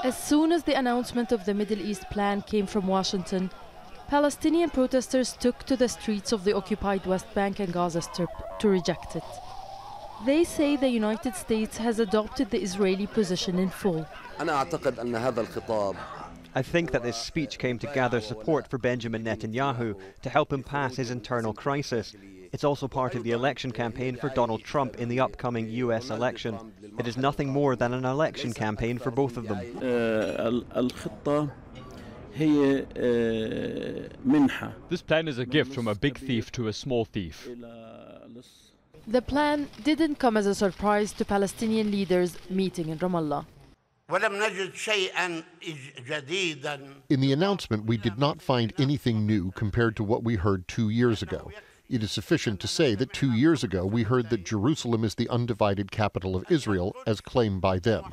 As soon as the announcement of the Middle East plan came from Washington, Palestinian protesters took to the streets of the occupied West Bank and Gaza Strip to reject it. They say the United States has adopted the Israeli position in full. I think that this speech came to gather support for Benjamin Netanyahu to help him pass his internal crisis. It's also part of the election campaign for Donald Trump in the upcoming US election. It is nothing more than an election campaign for both of them. This plan is a gift from a big thief to a small thief. The plan didn't come as a surprise to Palestinian leaders meeting in Ramallah. In the announcement, we did not find anything new compared to what we heard 2 years ago. It is sufficient to say that 2 years ago we heard that Jerusalem is the undivided capital of Israel, as claimed by them.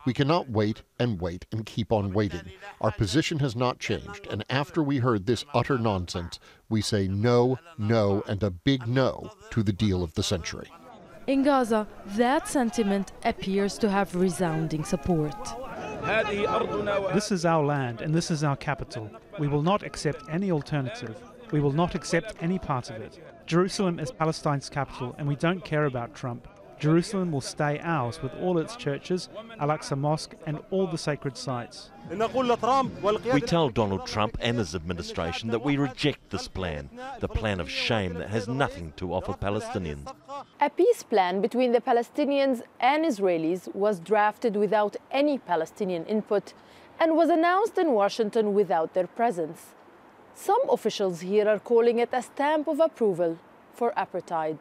We cannot wait and keep on waiting. Our position has not changed, and after we heard this utter nonsense, we say no, no, and a big no to the deal of the century. In Gaza, that sentiment appears to have resounding support. This is our land and this is our capital. We will not accept any alternative. We will not accept any part of it. Jerusalem is Palestine's capital and we don't care about Trump. Jerusalem will stay ours with all its churches, Al-Aqsa Mosque and all the sacred sites. We tell Donald Trump and his administration that we reject this plan, the plan of shame that has nothing to offer Palestinians. A peace plan between the Palestinians and Israelis was drafted without any Palestinian input and was announced in Washington without their presence. Some officials here are calling it a stamp of approval for apartheid.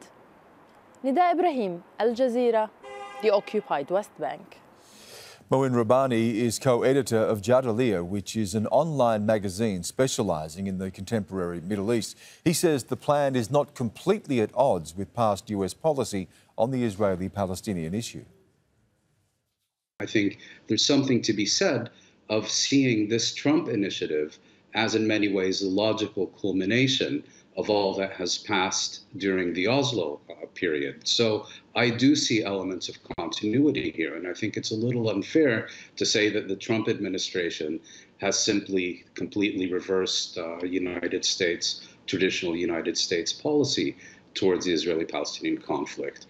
Nida Ibrahim, Al Jazeera, the occupied West Bank. Moin Rabbani is co-editor of Jadaliyya, which is an online magazine specialising in the contemporary Middle East. He says the plan is not completely at odds with past US policy on the Israeli-Palestinian issue. I think there's something to be said of seeing this Trump initiative as in many ways a logical culmination of all that has passed during the Oslo period. So I do see elements of continuity here, and I think it's a little unfair to say that the Trump administration has simply completely reversed traditional United States policy towards the Israeli-Palestinian conflict.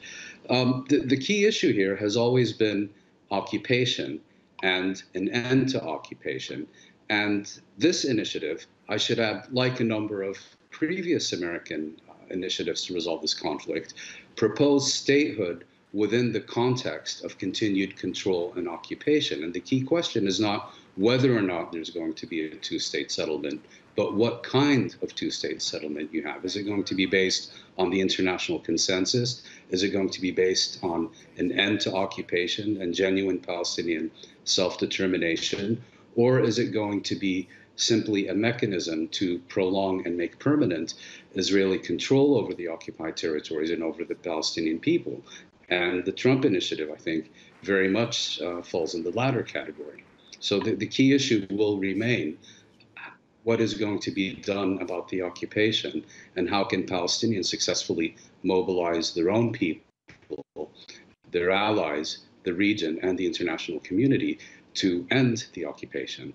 The key issue here has always been occupation and an end to occupation. And this initiative, I should add, like a number of previous American initiatives to resolve this conflict, proposed statehood within the context of continued control and occupation. And the key question is not whether or not there's going to be a two-state settlement, but what kind of two-state settlement you have. Is it going to be based on the international consensus? Is it going to be based on an end to occupation and genuine Palestinian self-determination? Or is it going to be simply a mechanism to prolong and make permanent Israeli control over the occupied territories and over the Palestinian people? And the Trump initiative, I think, very much falls in the latter category. So the key issue will remain, what is going to be done about the occupation, and how can Palestinians successfully mobilize their own people, their allies, the region, and the international community to end the occupation.